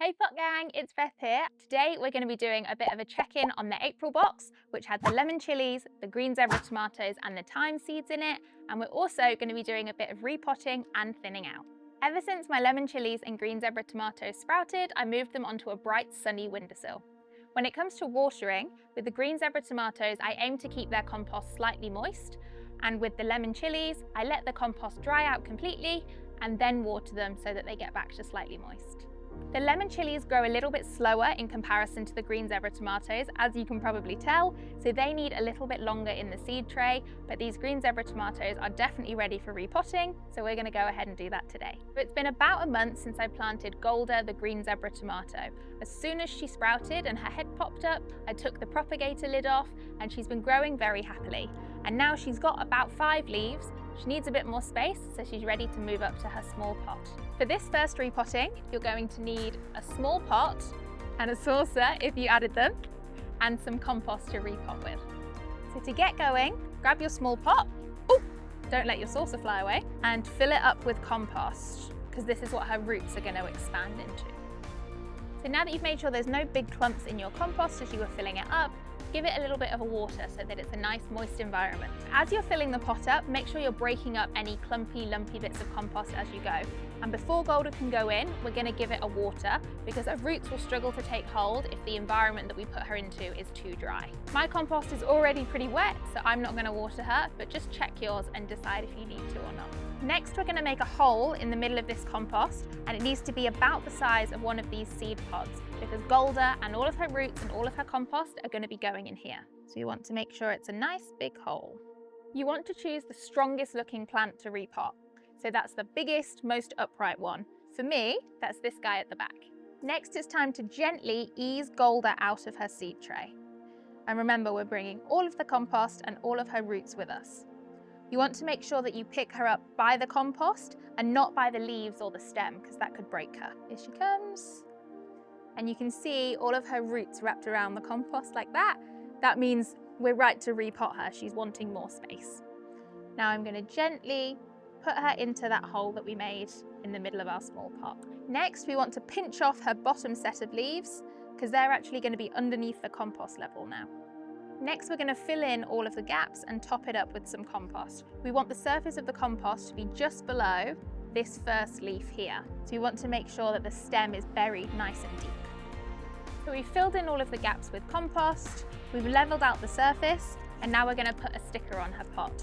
Hey Pot Gang, it's Beth here. Today we're going to be doing a bit of a check-in on the April box, which had the lemon chilies, the green zebra tomatoes and the thyme seeds in it, and we're also going to be doing a bit of repotting and thinning out. Ever since my lemon chilies and green zebra tomatoes sprouted, I moved them onto a bright sunny windowsill. When it comes to watering, with the green zebra tomatoes I aim to keep their compost slightly moist, and with the lemon chilies I let the compost dry out completely and then water them so that they get back to slightly moist. The lemon chilies grow a little bit slower in comparison to the green zebra tomatoes, as you can probably tell, so they need a little bit longer in the seed tray, but these green zebra tomatoes are definitely ready for repotting, so we're going to go ahead and do that today. So it's been about a month since I planted Golda, the green zebra tomato. As soon as she sprouted and her head popped up, I took the propagator lid off and she's been growing very happily. And now she's got about 5 leaves. She needs a bit more space, so she's ready to move up to her small pot. For this first repotting, you're going to need a small pot and a saucer if you added them, and some compost to repot with. So to get going, grab your small pot, don't let your saucer fly away, and fill it up with compost, because this is what her roots are going to expand into. So now that you've made sure there's no big clumps in your compost as you were filling it up, give it a little bit of a water so that it's a nice moist environment. As you're filling the pot up, make sure you're breaking up any clumpy, lumpy bits of compost as you go. And before Golda can go in, we're going to give it a water because her roots will struggle to take hold if the environment that we put her into is too dry. My compost is already pretty wet, so I'm not going to water her, but just check yours and decide if you need to or not. Next, we're going to make a hole in the middle of this compost, and it needs to be about the size of one of these seed pods because Golda and all of her roots and all of her compost are going to be going in here. So you want to make sure it's a nice big hole. You want to choose the strongest looking plant to repot. So that's the biggest, most upright one. For me, that's this guy at the back. Next, it's time to gently ease Golda out of her seed tray. And remember, we're bringing all of the compost and all of her roots with us. You want to make sure that you pick her up by the compost and not by the leaves or the stem, because that could break her. Here she comes. And you can see all of her roots wrapped around the compost like that. That means we're right to repot her. She's wanting more space. Now I'm going to gently put her into that hole that we made in the middle of our small pot. Next, we want to pinch off her bottom set of leaves because they're actually going to be underneath the compost level now. Next, we're going to fill in all of the gaps and top it up with some compost. We want the surface of the compost to be just below this first leaf here. So you want to make sure that the stem is buried nice and deep. So we've filled in all of the gaps with compost, we've leveled out the surface, and now we're going to put a sticker on her pot.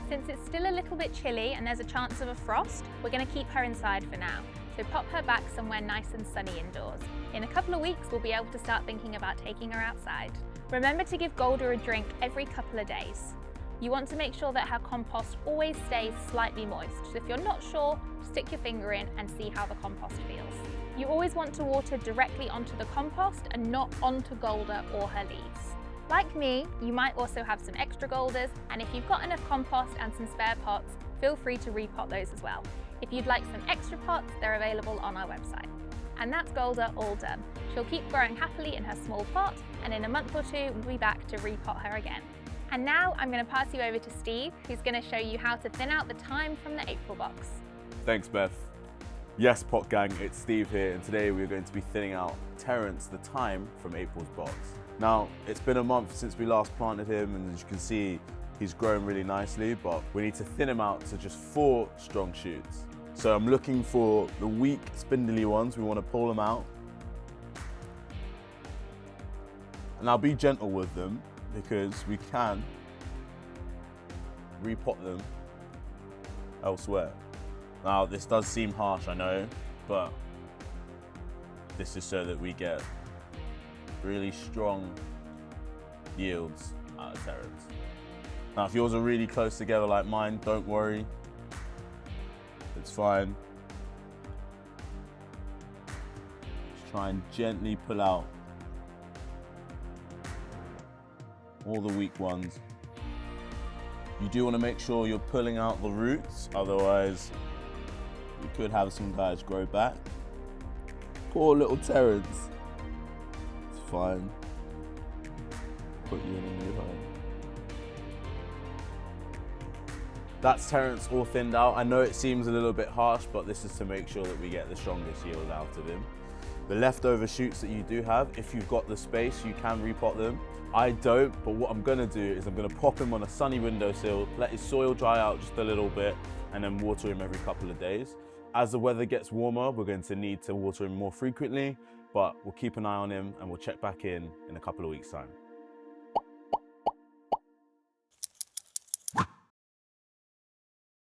Since it's still a little bit chilly and there's a chance of a frost, we're going to keep her inside for now. So pop her back somewhere nice and sunny indoors. In a couple of weeks, we'll be able to start thinking about taking her outside. Remember to give Golda a drink every couple of days. You want to make sure that her compost always stays slightly moist. So if you're not sure, stick your finger in and see how the compost feels. You always want to water directly onto the compost and not onto Golda or her leaves. Like me, you might also have some extra Goldas, and if you've got enough compost and some spare pots, feel free to repot those as well. If you'd like some extra pots, they're available on our website. And that's Golda all done. She'll keep growing happily in her small pot, and in a month or two, we'll be back to repot her again. And now I'm going to pass you over to Steve, who's going to show you how to thin out the thyme from the April box. Thanks, Beth. Yes, Pot Gang, it's Steve here, and today we're going to be thinning out Terence, the thyme from April's box. Now, it's been a month since we last planted him, and as you can see, he's grown really nicely, but we need to thin him out to just 4 strong shoots. So I'm looking for the weak, spindly ones. We want to pull them out. And I'll be gentle with them because we can repot them elsewhere. Now, this does seem harsh, I know, but this is so that we get really strong yields out of Terence. Now, if yours are really close together like mine, don't worry. It's fine. Just try and gently pull out all the weak ones. You do want to make sure you're pulling out the roots, otherwise you could have some guys grow back. Poor little Terence. It's fine. Put you in a new home. That's Terence all thinned out. I know it seems a little bit harsh, but this is to make sure that we get the strongest yield out of him. The leftover shoots that you do have, if you've got the space, you can repot them. I don't, but what I'm gonna do is I'm gonna pop him on a sunny windowsill, let his soil dry out just a little bit, and then water him every couple of days. As the weather gets warmer, we're going to need to water him more frequently, but we'll keep an eye on him and we'll check back in a couple of weeks' time.